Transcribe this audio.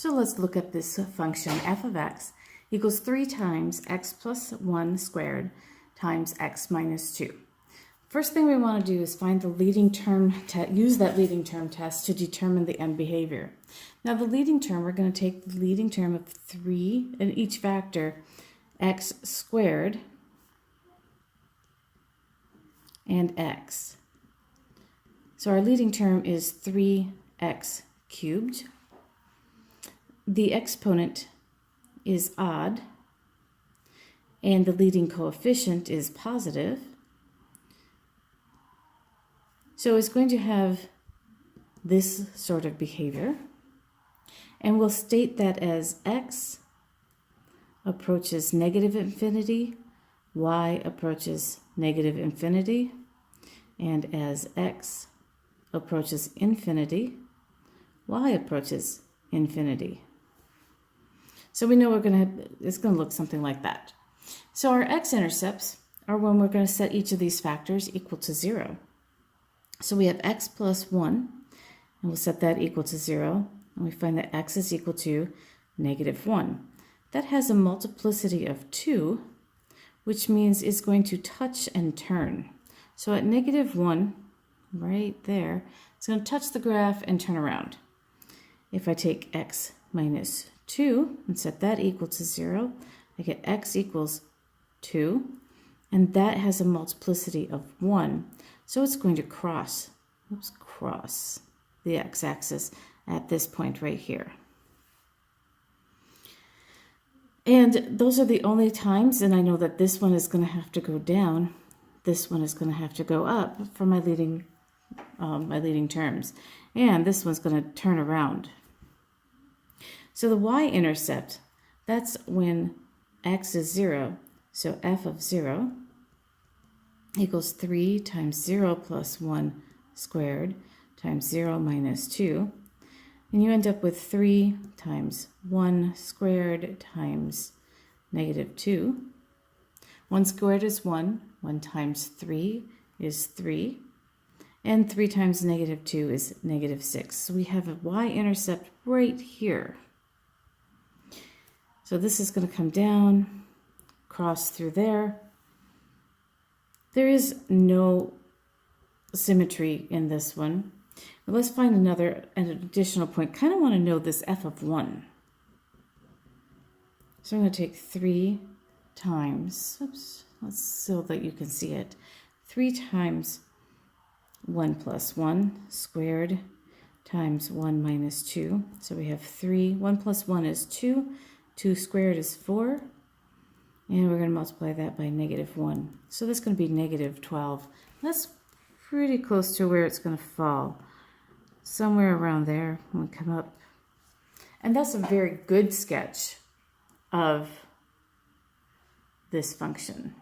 So let's look at this function f of x equals 3 times x plus 1 squared times x minus 2. First thing we want to do is find the leading term, use that leading term test to determine the end behavior. Now the leading term, we're going to take the leading term of 3 in each factor, x squared and x. So our leading term is 3x cubed. The exponent is odd, and the leading coefficient is positive. So it's going to have this sort of behavior, and we'll state that as x approaches negative infinity, y approaches negative infinity, and as x approaches infinity, y approaches infinity. So we know it's going to look something like that. So our x-intercepts are when we're going to set each of these factors equal to 0. So we have x plus 1, and we'll set that equal to 0, and we find that x is equal to negative 1. That has a multiplicity of 2, which means it's going to touch and turn. So at negative 1, right there, it's going to touch the graph and turn around. If I take x minus 2 and set that equal to 0, I get x equals 2, and that has a multiplicity of 1. So it's going to cross the x-axis at this point right here. And those are the only times, and I know that this one is going to have to go down, this one is going to have to go up for my leading terms, and this one's going to turn around. So the y-intercept, that's when x is 0. So f of 0 equals 3 times 0 plus 1 squared times 0 minus 2. And you end up with 3 times 1 squared times negative 2. 1 squared is 1. 1 times 3 is 3. And 3 times negative 2 is negative 6. So we have a y-intercept right here. So this is going to come down, cross through there. There is no symmetry in this one. But let's find an additional point. Kind of want to know this f of 1. So I'm going to take 3 times, so that you can see it. 3 times 1 plus 1 squared times 1 minus 2. So we have 3. 1 plus 1 is 2. 2 squared is 4. And we're going to multiply that by negative 1. So that's going to be negative 12. That's pretty close to where it's going to fall. Somewhere around there when we come up. And that's a very good sketch of this function.